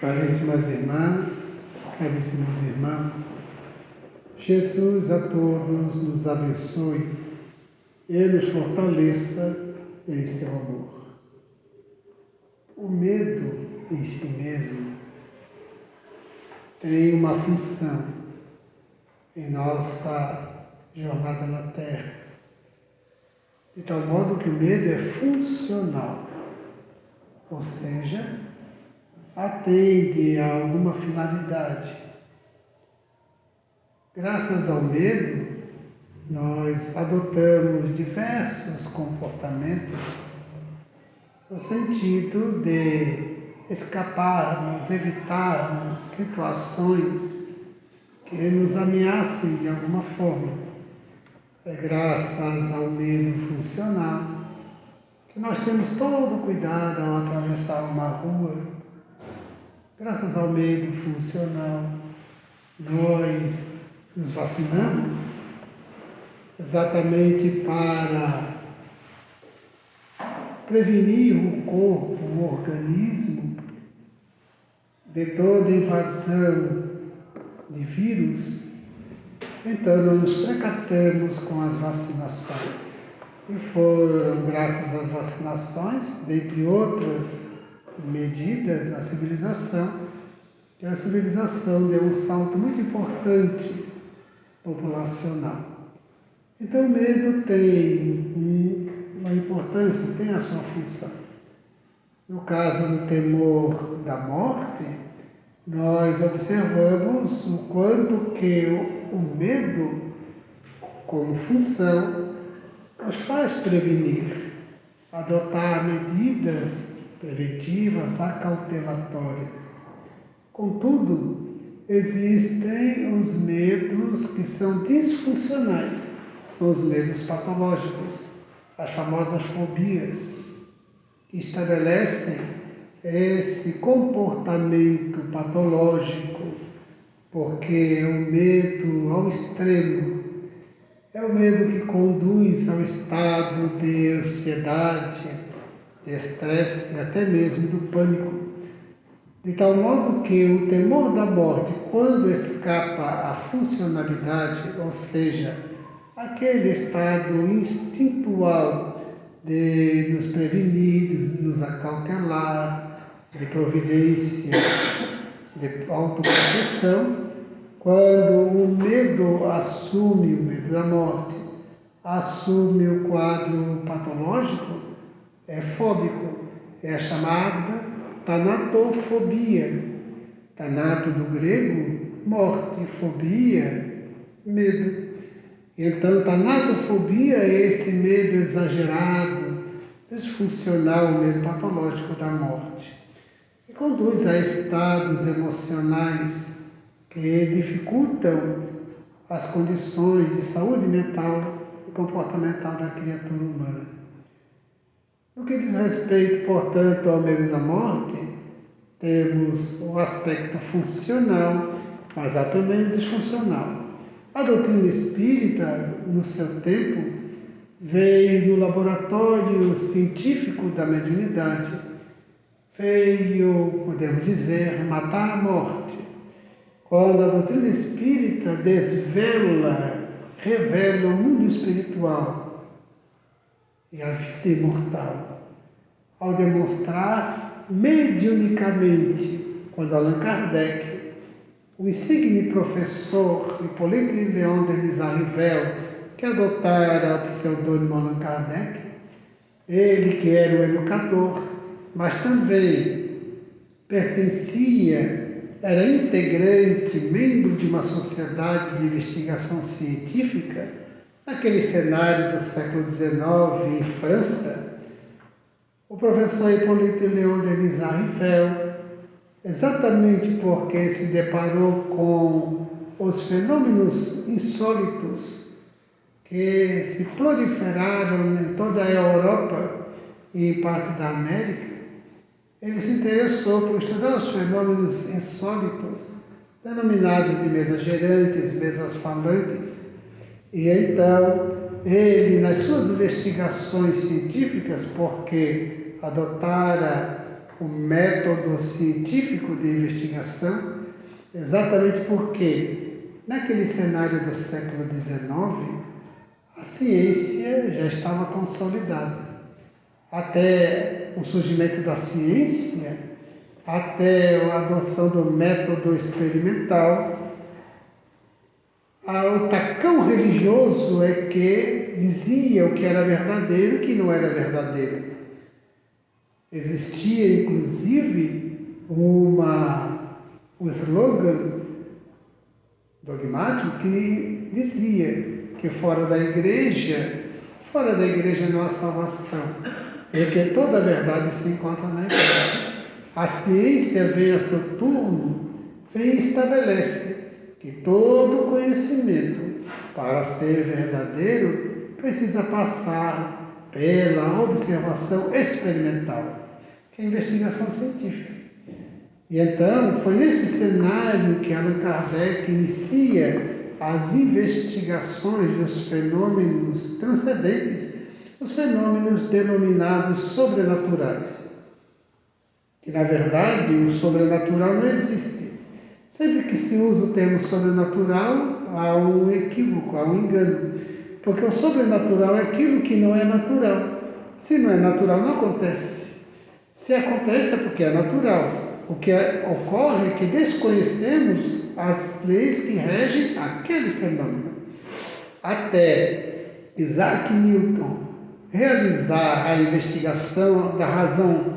Caríssimas irmãs, caríssimos irmãos, Jesus a todos nos abençoe e nos fortaleça em seu amor. O medo em si mesmo tem uma função em nossa jornada na Terra, de tal modo que o medo é funcional, ou seja, atende a alguma finalidade. Graças ao medo, nós adotamos diversos comportamentos no sentido de escaparmos, evitarmos situações que nos ameacem de alguma forma. É graças ao medo funcional que nós temos todo o cuidado ao atravessar uma rua. Graças ao medo funcional, nós nos vacinamos exatamente para prevenir o corpo, o organismo, de toda invasão de vírus. Então, nós nos precatamos com as vacinações. E foram graças às vacinações, dentre outras medidas da civilização, que a civilização deu um salto muito importante populacional. Então o medo tem uma importância, tem a sua função. No caso do temor da morte, nós observamos o quanto que o medo, como função, nos faz prevenir, adotar medidas preventivas, acautelatórias. Contudo, existem os medos que são disfuncionais, são os medos patológicos, as famosas fobias, que estabelecem esse comportamento patológico, porque é o medo ao extremo, é o medo que conduz ao estado de ansiedade, de estresse e até mesmo do pânico. De tal modo que o temor da morte, quando escapa à funcionalidade, ou seja, aquele estado instintual de nos prevenir, de nos acautelar, de providência, de autoproteção, quando o medo assume, o medo da morte, assume o quadro patológico, é fóbico, é a chamada tanatofobia. Tanato do grego, morte, fobia, medo. Então, tanatofobia é esse medo exagerado, disfuncional, o medo patológico da morte, que conduz a estados emocionais que dificultam as condições de saúde mental e comportamental da criatura humana. No que diz respeito, portanto, ao medo da morte, temos o aspecto funcional, mas há também o disfuncional. A doutrina espírita, no seu tempo, veio no laboratório científico da mediunidade, veio, podemos dizer, matar a morte. Quando a doutrina espírita desvela, revela o mundo espiritual e a vida imortal, ao demonstrar mediunicamente, quando Allan Kardec, o insigne professor Hippolyte Léon Denis Arrivel, que adotara o pseudônimo Allan Kardec, ele que era um educador, mas também pertencia, era integrante, membro de uma sociedade de investigação científica, naquele cenário do século XIX em França. O professor Hippolyte Léon Denis Arrivel, exatamente porque se deparou com os fenômenos insólitos que se proliferaram em toda a Europa e em parte da América, ele se interessou por estudar os fenômenos insólitos, denominados de mesas gerantes, mesas falantes. E então, ele, nas suas investigações científicas, porque adotara o método científico de investigação, exatamente porque, naquele cenário do século XIX, a ciência já estava consolidada. Até o surgimento da ciência, até a adoção do método experimental, o tacão religioso é que dizia o que era verdadeiro e o que não era verdadeiro. Existia, inclusive, um slogan dogmático que dizia que fora da igreja não há salvação. É que toda a verdade se encontra na igreja. A ciência vem a seu turno, vem e estabelece que todo conhecimento, para ser verdadeiro, precisa passar pela observação experimental, que é a investigação científica. E então, foi nesse cenário que Allan Kardec inicia as investigações dos fenômenos transcendentes, os fenômenos denominados sobrenaturais. Que, na verdade, o sobrenatural não existe. Sempre que se usa o termo sobrenatural, há um equívoco, há um engano. Porque o sobrenatural é aquilo que não é natural. Se não é natural, não acontece. Se acontece, é porque é natural. O que ocorre é que desconhecemos as leis que regem aquele fenômeno. Até Isaac Newton realizar a investigação da razão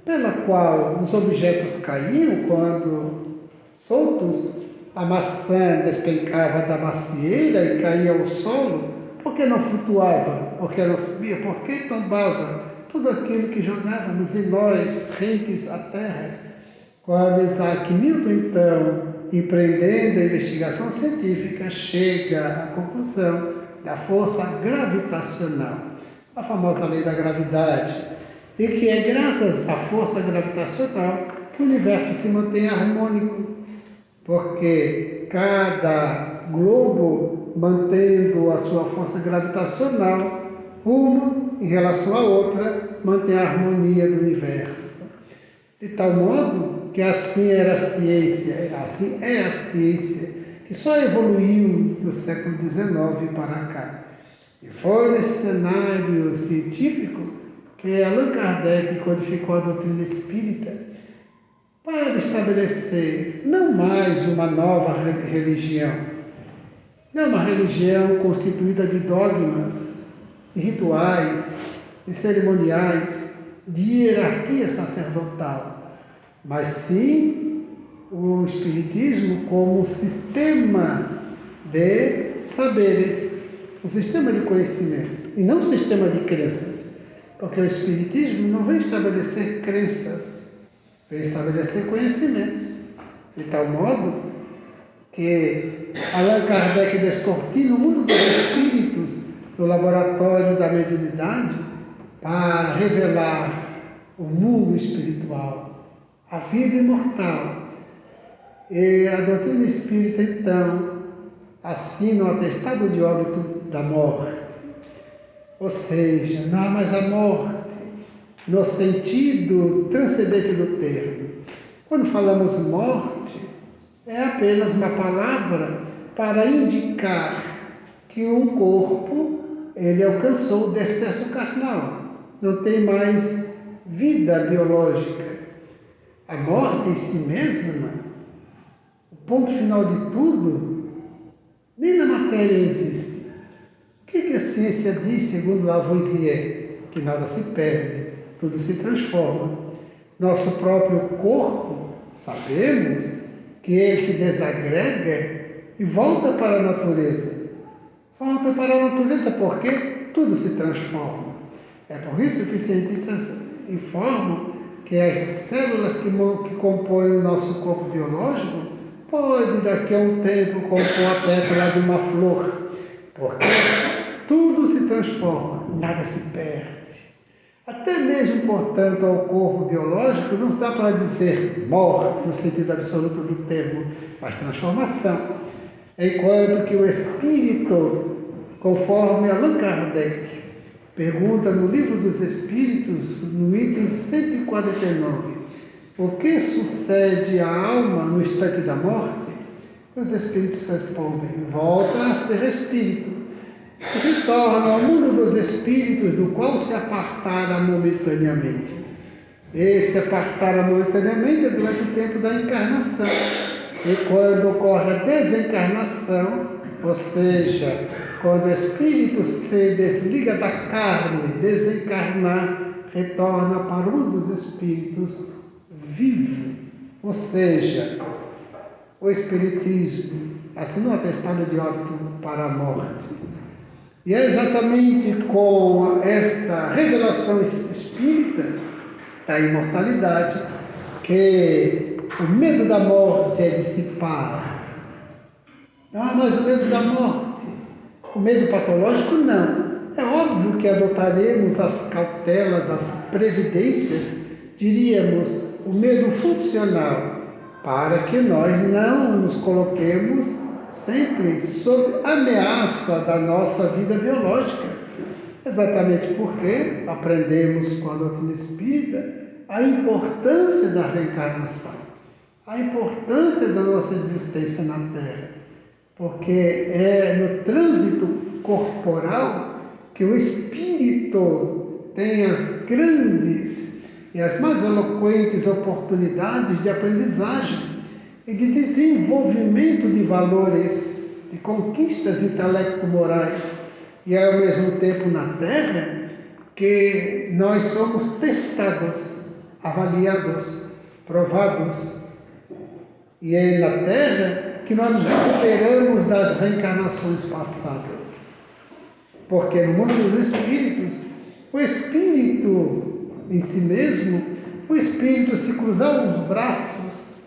pela qual os objetos caíam quando soltos, a maçã despencava da macieira e caía ao solo, porque não flutuava, porque não subia, porque tombava tudo aquilo que jogávamos em nós, rentes à terra. Quando Isaac Newton, então, empreendendo a investigação científica, chega à conclusão da força gravitacional, a famosa lei da gravidade, e que é graças à força gravitacional que o universo se mantém harmônico, porque cada globo, mantendo a sua força gravitacional, uma em relação à outra, mantém a harmonia do universo. De tal modo que assim era a ciência, assim é a ciência, que só evoluiu do século XIX para cá. E foi nesse cenário científico que Allan Kardec codificou a doutrina espírita para estabelecer não mais uma nova religião, não uma religião constituída de dogmas, de rituais, de cerimoniais, de hierarquia sacerdotal, mas sim o Espiritismo como um sistema de saberes, um sistema de conhecimentos, e não um sistema de crenças. Porque o Espiritismo não vem estabelecer crenças, vem estabelecer conhecimentos. De tal modo que Allan Kardec descortina o mundo dos espíritos no laboratório da mediunidade para revelar o mundo espiritual, a vida imortal. E a doutrina espírita, então, assina o atestado de óbito da morte. Ou seja, não há mais a morte no sentido transcendente do termo. Quando falamos morte, é apenas uma palavra para indicar que um corpo ele alcançou o decesso carnal, não tem mais vida biológica. A morte em si mesma, o ponto final de tudo, nem na matéria existe. O que a ciência diz, segundo Lavoisier? Que nada se perde, tudo se transforma. Nosso próprio corpo, sabemos que ele se desagrega e volta para a natureza. Volta para a natureza porque tudo se transforma. É por isso que os cientistas informam que as células que compõem o nosso corpo biológico podem daqui a um tempo compor a pétala de uma flor, porque tudo se transforma, nada se perde. Até mesmo, portanto, ao corpo biológico não dá para dizer morte no sentido absoluto do termo, mas transformação. Enquanto que o espírito, conforme Allan Kardec pergunta no Livro dos Espíritos, no item 149, o que sucede à alma no instante da morte? Os espíritos respondem: volta a ser espírito, e retorna ao mundo dos espíritos, do qual se apartara momentaneamente. Esse apartar momentaneamente é durante o tempo da encarnação. E quando ocorre a desencarnação, ou seja, quando o espírito se desliga da carne, desencarnar, retorna para um dos espíritos vivo. Ou seja, o espiritismo assinou atestado de óbito para a morte. E é exatamente com essa revelação espírita da imortalidade que o medo da morte é dissipado. Ah, mas o medo da morte, o medo patológico não. É óbvio que adotaremos as cautelas, as previdências, diríamos, o medo funcional, para que nós não nos coloquemos sempre sob ameaça da nossa vida biológica. Exatamente porque aprendemos com a doutrina espírita a importância da reencarnação, a importância da nossa existência na Terra, porque é no trânsito corporal que o espírito tem as grandes e as mais eloquentes oportunidades de aprendizagem e de desenvolvimento de valores, de conquistas intelecto-morais, e ao mesmo tempo na Terra que nós somos testados, avaliados, provados. E é na Terra que nós nos recuperamos das reencarnações passadas. Porque no mundo dos espíritos, o espírito em si mesmo, o espírito se cruzar os braços,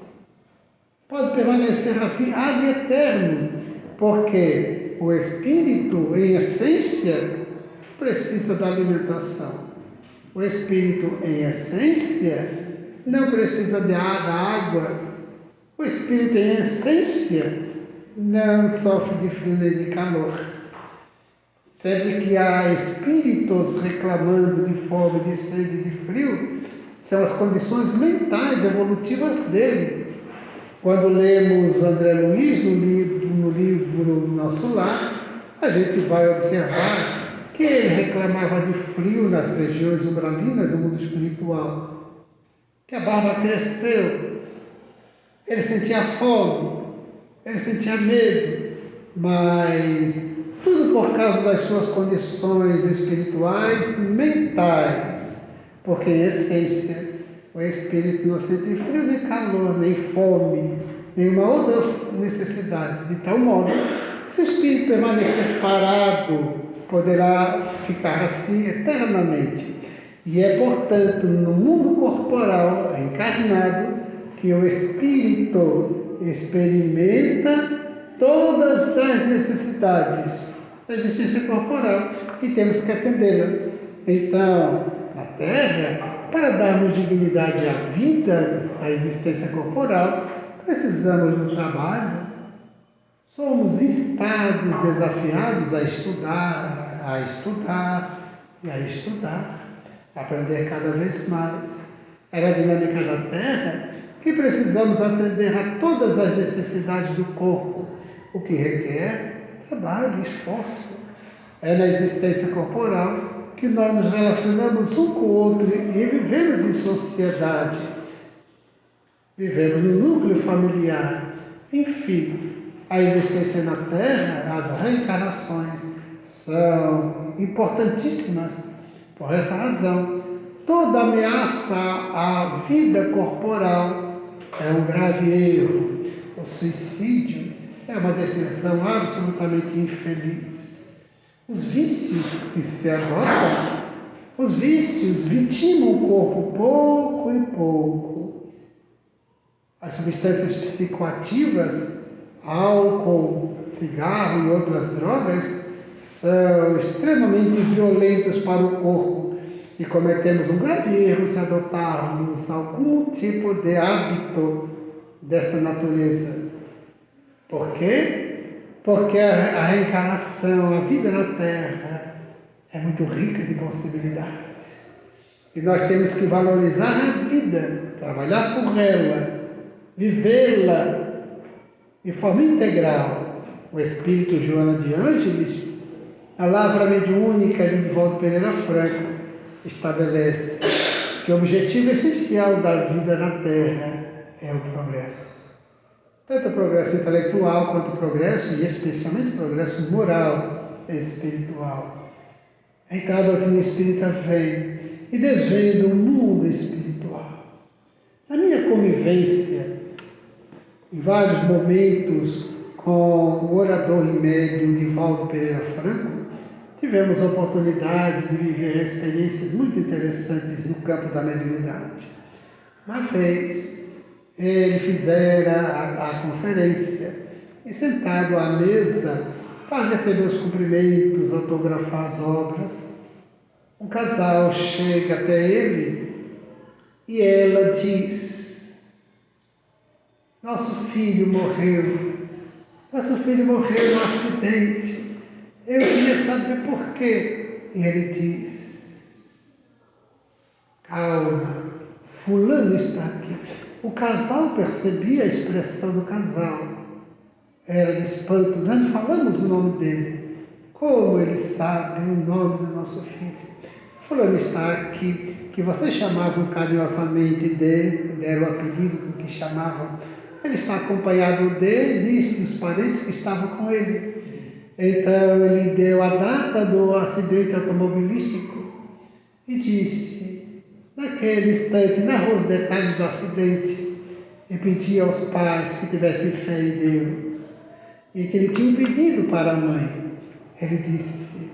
pode permanecer assim ad eterno, porque o espírito, em essência, precisa da alimentação. O espírito, em essência, não precisa da água. O espírito, em essência, não sofre de frio nem de calor. Sempre que há espíritos reclamando de fome, de sede, de frio, são as condições mentais, evolutivas dele. Quando lemos André Luiz no livro Nosso Lar, a gente vai observar que ele reclamava de frio nas regiões umbralinas do mundo espiritual, que a barba cresceu, ele sentia fome, ele sentia medo, mas tudo por causa das suas condições espirituais, mentais, porque em essência o espírito não sente frio, nem calor, nem fome, nenhuma outra necessidade. De tal modo, se o espírito permanecer parado, poderá ficar assim eternamente. E é, portanto, no mundo corporal encarnado que o espírito experimenta todas as necessidades da existência corporal e temos que atendê-la. Então, na Terra, para darmos dignidade à vida, à existência corporal, precisamos do trabalho. Somos instados, desafiados a estudar e a estudar, aprender cada vez mais. É a dinâmica da Terra que precisamos atender a todas as necessidades do corpo, o que requer trabalho, esforço. É na existência corporal que nós nos relacionamos um com o outro e vivemos em sociedade. Vivemos no núcleo familiar. Enfim, a existência na Terra, as reencarnações, são importantíssimas. Por essa razão, toda ameaça à vida corporal é um grave erro. O suicídio é uma decisão absolutamente infeliz. Os vícios que se adotam, os vícios vitimam o corpo pouco e pouco. As substâncias psicoativas, álcool, cigarro e outras drogas, são extremamente violentos para o corpo e cometemos um grave erro se adotarmos algum tipo de hábito desta natureza. Por quê? Porque a reencarnação, a vida na Terra, é muito rica de possibilidades. E nós temos que valorizar a vida, trabalhar por ela, vivê-la de forma integral. O espírito Joana de Ângeles, a lavra mediúnica de Divaldo Pereira Franco, estabelece que o objetivo essencial da vida na Terra é o progresso. Tanto o progresso intelectual quanto o progresso, e especialmente o progresso moral e espiritual. Então a doutrina espírita vem e desvenda o mundo espiritual. Na minha convivência, em vários momentos, com o orador e médium Divaldo Pereira Franco, tivemos a oportunidade de viver experiências muito interessantes no campo da mediunidade. Uma vez, ele fizera a conferência e, sentado à mesa para receber os cumprimentos, autografar as obras, um casal chega até ele e ela diz: nosso filho morreu num acidente. Eu queria saber por quê. E ele diz: calma, fulano está aqui. O casal percebia a expressão do casal. Era de espanto. Nós não falamos o nome dele. Como ele sabe o nome do nosso filho? Fulano está aqui, que vocês chamavam carinhosamente de, deram o apelido com que chamavam. Ele está acompanhado de, disse os parentes que estavam com ele. Então ele deu a data do acidente automobilístico e disse, naquele instante, narrou os detalhes do acidente e pediu aos pais que tivessem fé em Deus e que ele tinha um pedido para a mãe. Ele disse,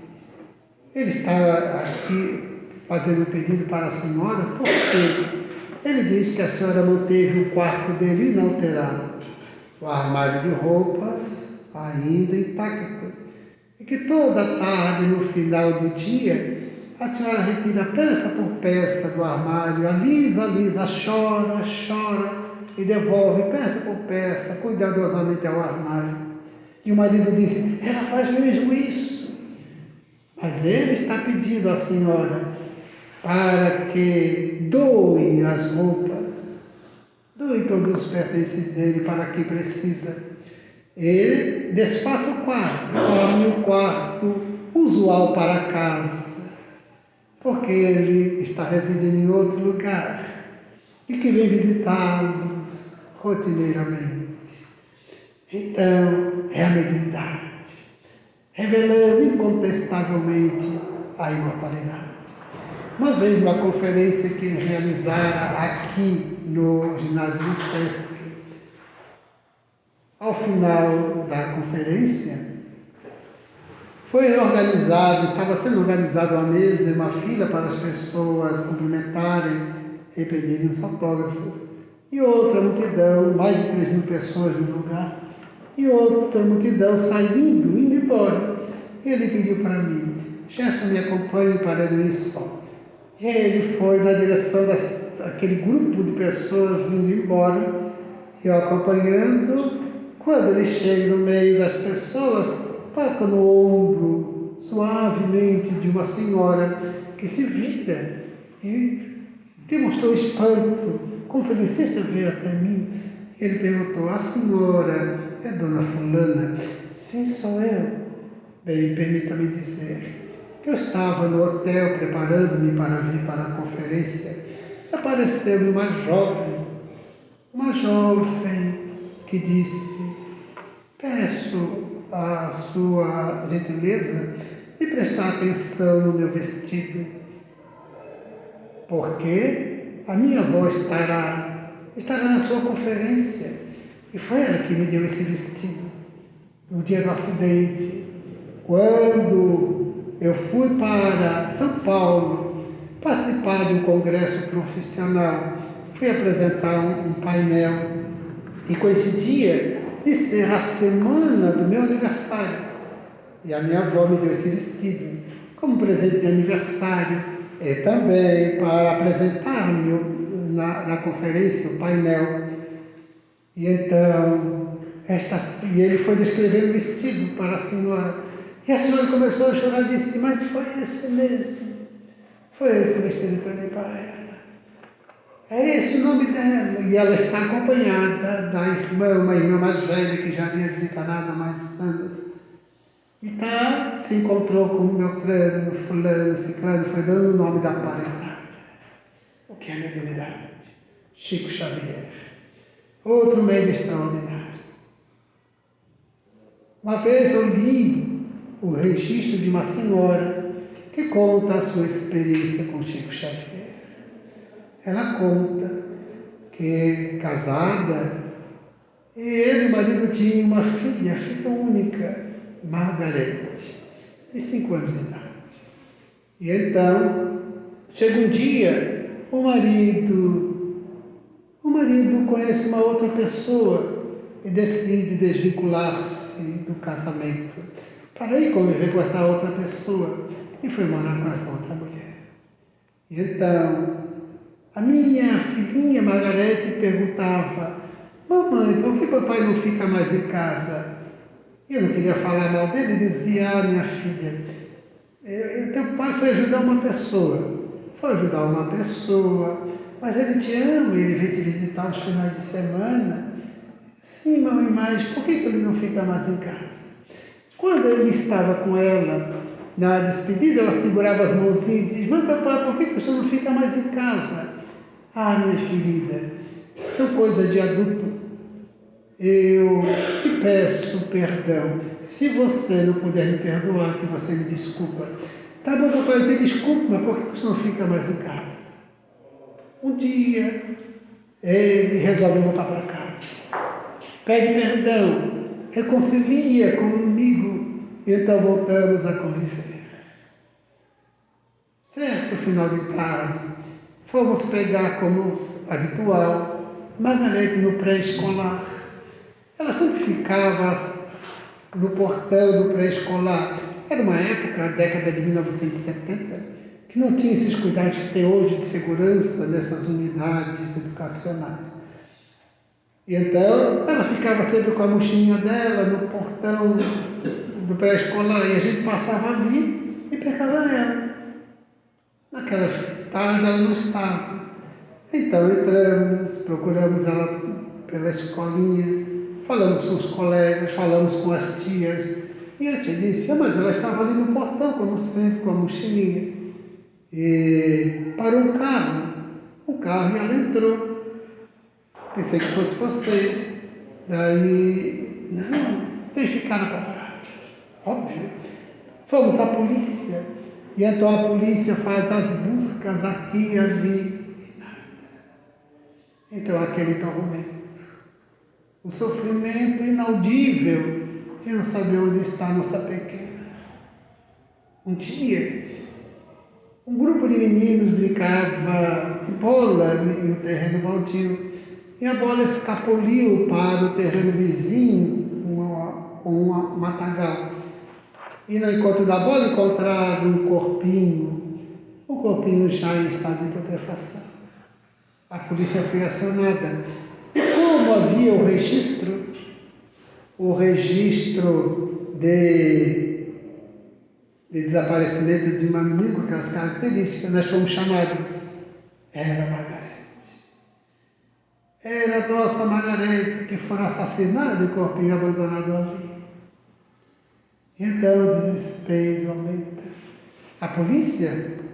ele está aqui fazendo um pedido para a senhora, por quê? Ele disse que a senhora manteve o quarto dele inalterado, o armário de roupas ainda intacto, e que toda tarde, no final do dia, a senhora retira peça por peça do armário, alisa, chora, e devolve peça por peça, cuidadosamente ao armário. E o marido disse, ela faz mesmo isso, mas ele está pedindo à senhora para que doe as roupas, doe todos os pertences dele para quem precisa. Ele desfaça o quarto, torne o quarto usual para casa, porque ele está residindo em outro lugar e que vem visitá-los rotineiramente. Então, é a mediunidade, revelando incontestavelmente a imortalidade. Uma vez, numa conferência que ele realizara aqui no ginásio do SESC, ao final da conferência, estava sendo organizada uma mesa e uma fila para as pessoas cumprimentarem e pedirem os autógrafos. E outra multidão, mais de 3.000 pessoas no lugar, e outra multidão saindo, indo embora. E ele pediu para mim, Gerson, me acompanhe para ir só. E ele foi na direção daquele grupo de pessoas indo embora, eu acompanhando. Quando ele chega no meio das pessoas, toca no ombro suavemente de uma senhora que se vira e demonstrou espanto. Com felicícia veio até mim. Ele perguntou, a senhora é dona fulana? Sim, sou eu. Bem, permita-me dizer que eu estava no hotel preparando-me para vir para a conferência. Apareceu-me uma jovem que disse, peço a sua gentileza de prestar atenção no meu vestido, porque a minha avó estará na sua conferência. E foi ela que me deu esse vestido no dia do acidente, quando eu fui para São Paulo participar de um congresso profissional. Fui apresentar um painel e coincidia de ser a semana do meu aniversário. E a minha avó me deu esse vestido como presente de aniversário e também para apresentar-me na conferência, o painel. E então, ele foi descrevendo o vestido para a senhora. E a senhora começou a chorar e disse, mas foi esse mesmo. Foi esse o vestido que eu dei para ela. É esse o nome dela. E ela está acompanhada da irmã, uma irmã mais velha que já havia desencarnado há mais anos. E se encontrou com o Beltrano, fulano, ciclano, foi dando o nome da parentalha. O que é mediunidade? Chico Xavier. Outro meio extraordinário. Uma vez eu li o registro de uma senhora que conta a sua experiência com Chico Xavier. Ela conta que, casada, ele, o marido, tinha uma filha única, Margarete, de 5 anos de idade. E então, chega um dia, o marido conhece uma outra pessoa e decide desvincular-se do casamento para ir conviver com essa outra pessoa e foi morar com essa outra mulher. E então, a minha filhinha Margarete perguntava: mamãe, por que papai não fica mais em casa? Eu não queria falar mal dele, dizia: minha filha, teu pai foi ajudar uma pessoa. Foi ajudar uma pessoa, mas ele te ama, ele vem te visitar nos finais de semana. Sim, mamãe, mas por que ele não fica mais em casa? Quando ele estava com ela, na despedida, ela segurava as mãozinhas e diz: mãe, papai, por que você não fica mais em casa? Ah, minha querida, são coisas de adulto. Eu te peço perdão. Se você não puder me perdoar, que você me desculpa. Tá bom, papai, eu te desculpo, mas por que você não fica mais em casa? Um dia, ele resolve voltar para casa. Pede perdão, reconcilia comigo, e então voltamos a conviver. Certo, final de tarde, fomos pegar, como habitual, Margarete no pré-escolar. Ela sempre ficava no portão do pré-escolar. Era uma época, a década de 1970, que não tinha esses cuidados que tem hoje de segurança nessas unidades educacionais. E então, ela ficava sempre com a mochilinha dela no portão do pré-escolar e a gente passava ali e pegava ela. Naquela tarde ela não estava. Então entramos, procuramos ela pela escolinha, falamos com os colegas, falamos com as tias. E a tia disse: mas ela estava ali no portão, como sempre, com a mochilinha. E parou um carro e ela entrou. Pensei que fosse vocês. Daí, não, deixe o cara para fora. Óbvio. Fomos à polícia. E então a polícia faz as buscas aqui e ali. E nada. Então aquele tormento. O sofrimento inaudível de não saber onde está a nossa pequena. Um dia, um grupo de meninos brincava de bola no terreno baldio. E a bola escapuliu para o terreno vizinho, um matagal. E no encontro da bola encontraram um corpinho. O corpinho já em estado de putrefação. A polícia foi acionada. E como havia o registro de desaparecimento de uma menina com aquelas características, nós fomos chamados. Era Margarete. Era a nossa Margarete que foi assassinada e o corpinho abandonado ali. Então o desespero aumenta. A polícia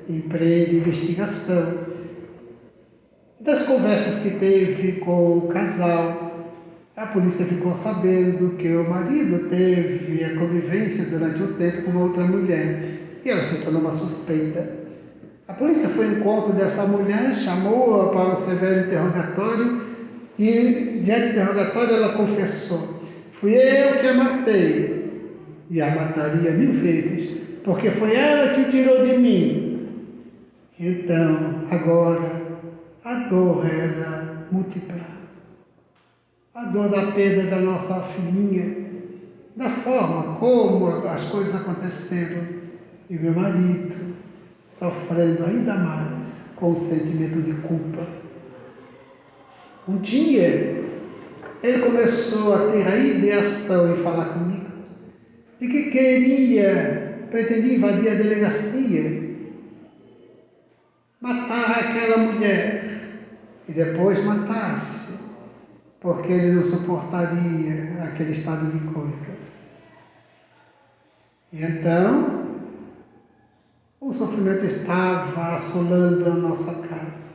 empreende investigação. Das conversas que teve com o casal, a polícia ficou sabendo que o marido teve a convivência durante um tempo com uma outra mulher e ela se tornou uma suspeita. A polícia foi ao encontro dessa mulher, chamou-a para um severo interrogatório e, diante do interrogatório, ela confessou: fui eu que a matei. E a mataria 1000 vezes, porque foi ela que o tirou de mim. Então, agora, a dor era múltipla. A dor da perda da nossa filhinha, da forma como as coisas aconteceram, e meu marido sofrendo ainda mais com o sentimento de culpa. Um dia, ele começou a ter a ideação em falar comigo de que pretendia invadir a delegacia matar aquela mulher e depois matasse, porque ele não suportaria aquele estado de coisas. E então, o sofrimento estava assolando a nossa casa.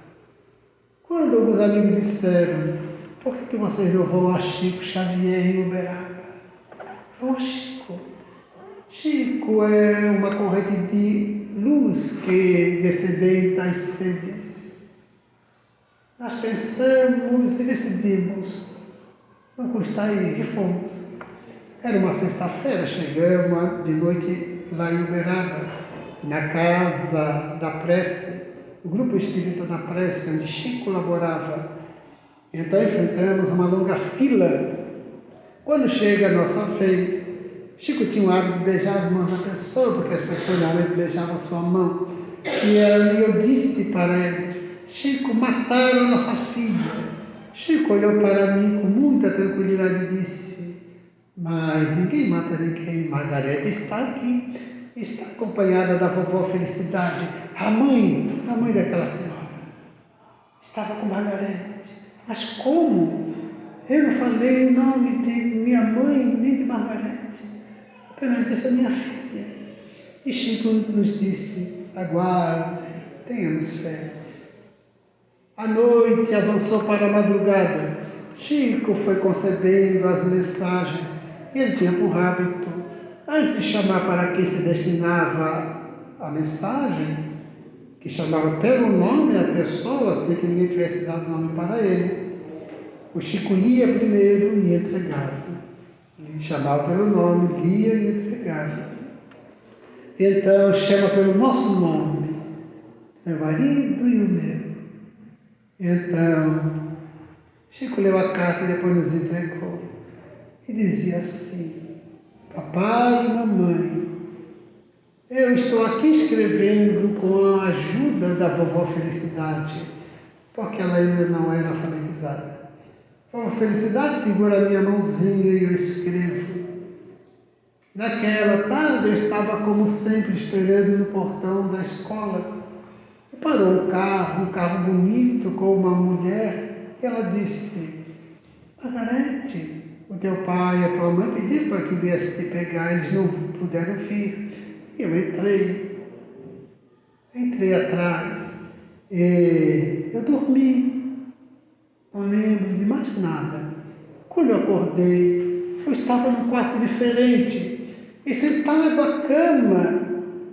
Quando alguns amigos disseram: por que vocês não vão a Chico Xavier em Uberaba? Vão a Chico. Chico é uma corrente de luz que descendente das sedes. Nós pensamos e decidimos, não custa ir, e fomos. Era uma sexta-feira, chegamos de noite lá em Uberaba, na casa da prece, o grupo espírita da prece, onde Chico laborava. Então enfrentamos uma longa fila. Quando chega a nossa vez, Chico tinha o hábito de beijar as mãos da pessoa, porque as pessoas normalmente beijavam a sua mão. E eu disse para ele: Chico, mataram a nossa filha. Chico olhou para mim com muita tranquilidade e disse: mas ninguém mata ninguém. Margarete está aqui, está acompanhada da vovó Felicidade, a mãe daquela senhora. Estava com Margarete. Mas como? Eu não falei em nome de minha mãe nem de Margarete. Apenas disse a minha filha. E Chico nos disse: aguardem, tenhamos fé. A noite avançou para a madrugada. Chico foi concebendo as mensagens. Ele tinha por hábito, antes de chamar para quem se destinava a mensagem, que chamava pelo nome a pessoa, sem que ninguém tivesse dado nome para ele, o Chico lia primeiro e entregava. Ele chamava pelo nome, lia e entregava. Então chama pelo nosso nome, meu marido e o meu. Então, Chico leu a carta e depois nos entregou. E dizia assim: papai e mamãe, eu estou aqui escrevendo com a ajuda da vovó Felicidade, porque ela ainda não era alfabetizada. Vovó Felicidade segura a minha mãozinha e eu escrevo. Naquela tarde eu estava como sempre esperando no portão da escola. E parou um carro bonito com uma mulher, e ela disse: Margarete, o teu pai e a tua mãe pediram para que eu viesse te pegar, eles não puderam vir. E eu entrei atrás, e eu dormi, não lembro de mais nada. Quando eu acordei, eu estava num quarto diferente, e sentado à cama,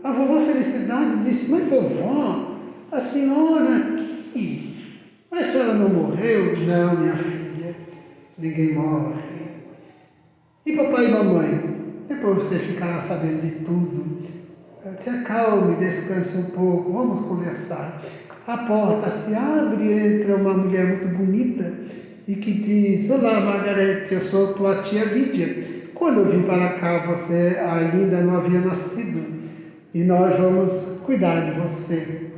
a vovó Felicidade disse: mas vovó, a senhora aqui, mas a senhora não morreu? Não, minha filha, ninguém morre. E papai e mamãe, depois você ficará sabendo de tudo. Se acalme, descanse um pouco, vamos conversar. A porta se abre e entra uma mulher muito bonita e que diz: olá, Margarete, eu sou tua tia Lídia. Quando eu vim para cá, você ainda não havia nascido e nós vamos cuidar de você.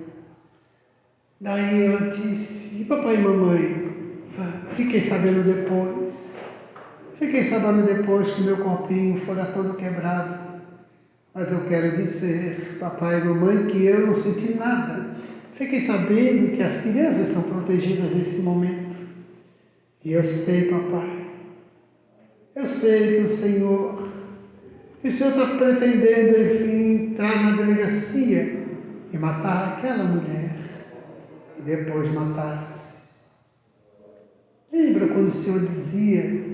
Daí ela disse: e papai e mamãe? Fiquei sabendo depois. Fiquei sabendo depois que meu corpinho fora todo quebrado. Mas eu quero dizer, papai e mamãe, que eu não senti nada. Fiquei sabendo que as crianças são protegidas nesse momento. E eu sei, papai, eu sei que o Senhor está pretendendo, enfim, entrar na delegacia e matar aquela mulher. E depois matar-se. Lembra quando o Senhor dizia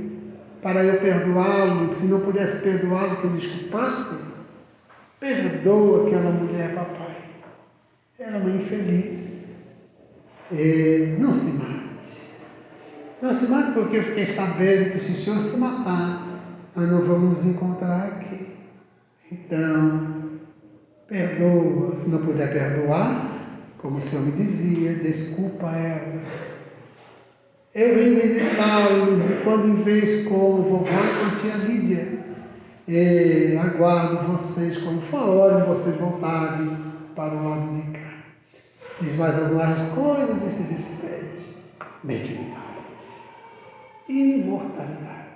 para eu perdoá-lo, se não pudesse perdoá-lo, que eu desculpasse? Perdoa aquela mulher, papai. Era uma infeliz. E não se mate. Não se mate porque eu fiquei sabendo que se o Senhor se matar, nós não vamos nos encontrar aqui. Então, perdoa. Se não puder perdoar, como o Senhor me dizia, desculpa ela. Eu vim visitá-los e quando em vez com vovó e com tia Lídia, e aguardo vocês quando for a hora de vocês voltarem para o lado de cá. Diz mais algumas coisas e se despede. Mediunidade. Imortalidade.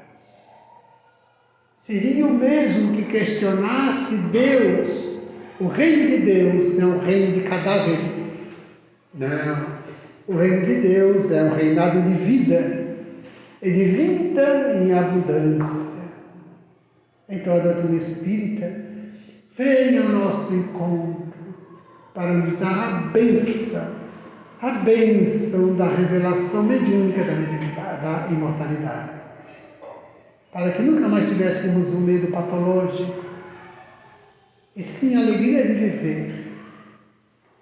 Seria o mesmo que questionasse Deus. O reino de Deus é um reino de cadáveres. Não. O reino de Deus é um reinado de vida, e de vida em abundância. Então a doutrina espírita vem ao nosso encontro para nos dar a bênção da revelação mediúnica da imortalidade, para que nunca mais tivéssemos um medo patológico, e sim a alegria de viver,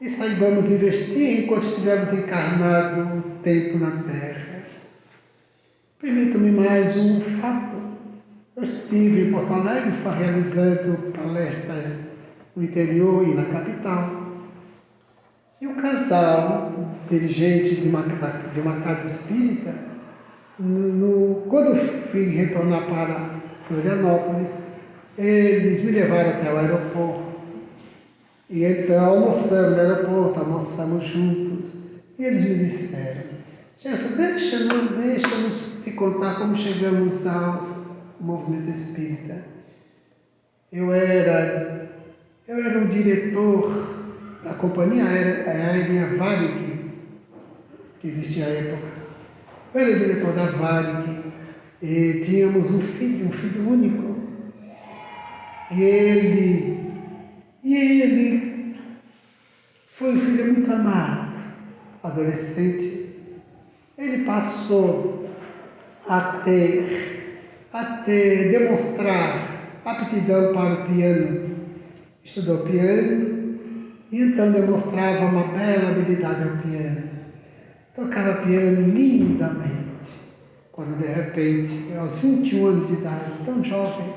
e saibamos investir enquanto estivermos encarnados o tempo na Terra. Permitam-me mais um fato. Eu estive em Porto Alegre realizando palestras no interior e na capital. E o casal, dirigente de uma casa espírita, quando fui retornar para Florianópolis, eles me levaram até o aeroporto. E então almoçamos no aeroporto, almoçamos juntos. E eles me disseram: Jesus, deixa-nos te contar como chegamos ao movimento espírita. Eu era um diretor da companhia aérea Varig, que existia à época. Eu era diretor da Varig e tínhamos um filho único. E ele foi um filho muito amado, adolescente. Ele passou a demonstrar aptidão para o piano. Estudou piano e então demonstrava uma bela habilidade ao piano. Tocava piano lindamente, quando de repente, aos 21 anos de idade, tão jovem,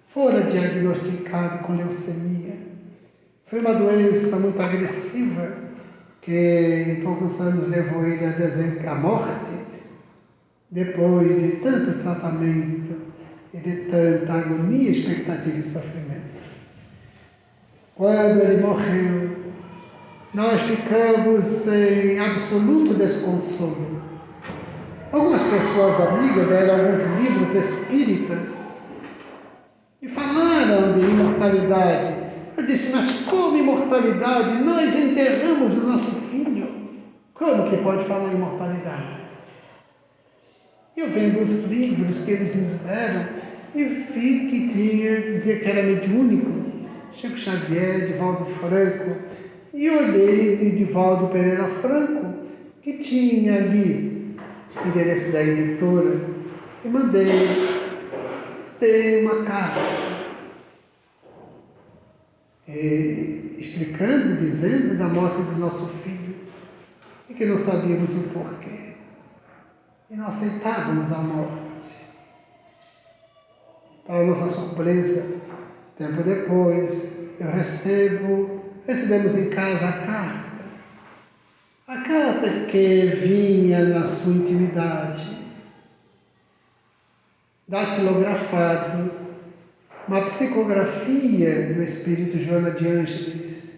fora diagnosticado com leucemia. Foi uma doença muito agressiva que em poucos anos levou ele à morte, depois de tanto tratamento e de tanta agonia, expectativa e sofrimento. Quando ele morreu, nós ficamos em absoluto desconsolo. Algumas pessoas amigas deram alguns livros espíritas e falaram de imortalidade. Eu disse: mas como imortalidade? Nós enterramos o nosso filho. Como que pode falar em imortalidade? Eu vendo os livros que eles nos deram e vi que dizia que era mediúnico. Chico Xavier, Divaldo Franco. E olhei de Divaldo Pereira Franco, que tinha ali o endereço da editora, e mandei uma carta explicando, dizendo da morte do nosso filho, e que não sabíamos o porquê. E não aceitávamos a morte. Para nossa surpresa, tempo depois, recebemos em casa a carta. A carta que vinha na sua intimidade, datilografado, uma psicografia do espírito Joana de Ângeles,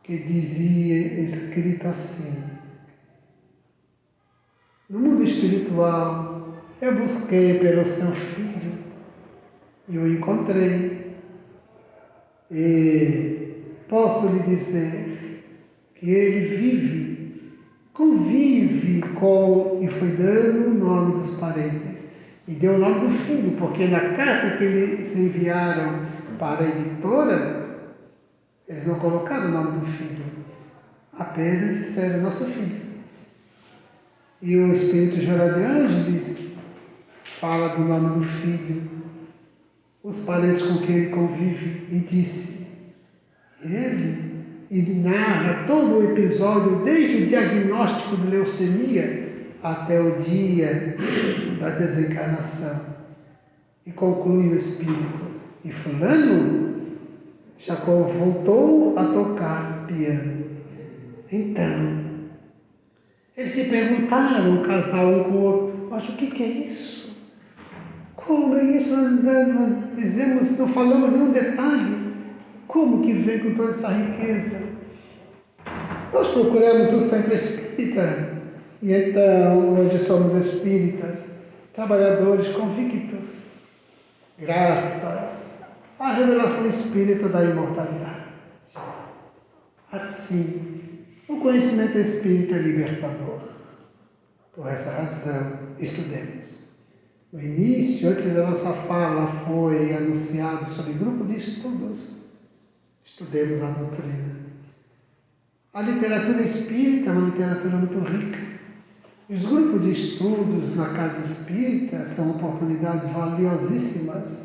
que dizia, escrito assim: no mundo espiritual, eu busquei pelo seu filho e o encontrei. E posso lhe dizer que ele convive com, e foi dando o nome dos parentes. E deu o nome do filho, porque na carta que eles enviaram para a editora, eles não colocaram o nome do filho, apenas disseram nosso filho. E o espírito Joana de Ângeles fala do nome do filho, os parentes com quem ele convive, e disse: ele narra todo o episódio, desde o diagnóstico de leucemia até o dia da desencarnação. E conclui o espírito: e fulano já voltou a tocar piano. Então, eles se perguntaram, um casal um com o outro: mas o que é isso? Como é isso? Não falamos nenhum detalhe. Como que vem com toda essa riqueza? Nós procuramos o centro espírita, e então hoje somos espíritas, trabalhadores convictos, graças à revelação espírita da imortalidade. Assim, o O conhecimento espírita é libertador. Por essa razão, estudemos. No início, antes da nossa fala, foi anunciado sobre grupo de estudos. Estudemos a doutrina. A literatura espírita é uma literatura muito rica. Os grupos de estudos na casa espírita são oportunidades valiosíssimas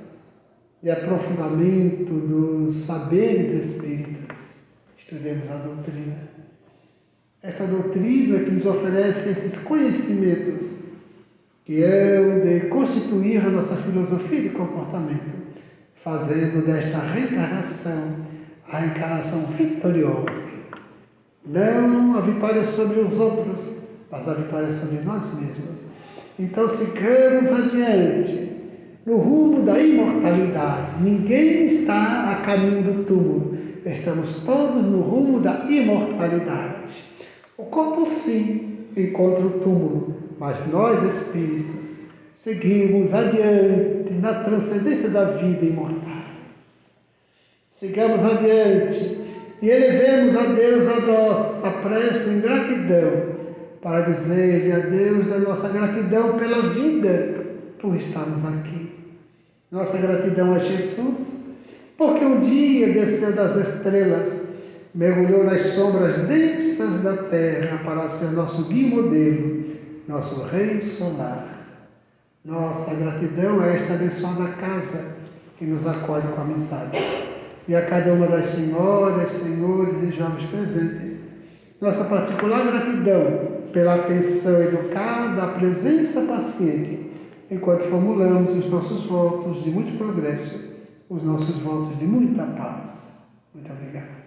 de aprofundamento dos saberes espíritas. Estudemos a doutrina. Esta doutrina que nos oferece esses conhecimentos que hão de constituir a nossa filosofia de comportamento, fazendo desta reencarnação a reencarnação vitoriosa. Não a vitória sobre os outros, mas a vitória sobre nós mesmos. Então sigamos adiante, no rumo da imortalidade. Ninguém está a caminho do túmulo. Estamos todos no rumo da imortalidade. O corpo, sim, encontra o túmulo, mas nós, espíritos, seguimos adiante na transcendência da vida imortal. Sigamos adiante e elevemos a Deus a nossa prece em gratidão, para dizer-lhe a Deus da nossa gratidão pela vida, por estarmos aqui. Nossa gratidão a Jesus, porque um dia desceu das estrelas, mergulhou nas sombras densas da terra para ser nosso guia e modelo, nosso Rei Solar. Nossa gratidão a esta abençoada casa que nos acolhe com amizade. E a cada uma das senhoras, senhores e jovens presentes, nossa particular gratidão pela atenção educada, a presença paciente, enquanto formulamos os nossos votos de muito progresso, os nossos votos de muita paz. Muito obrigado.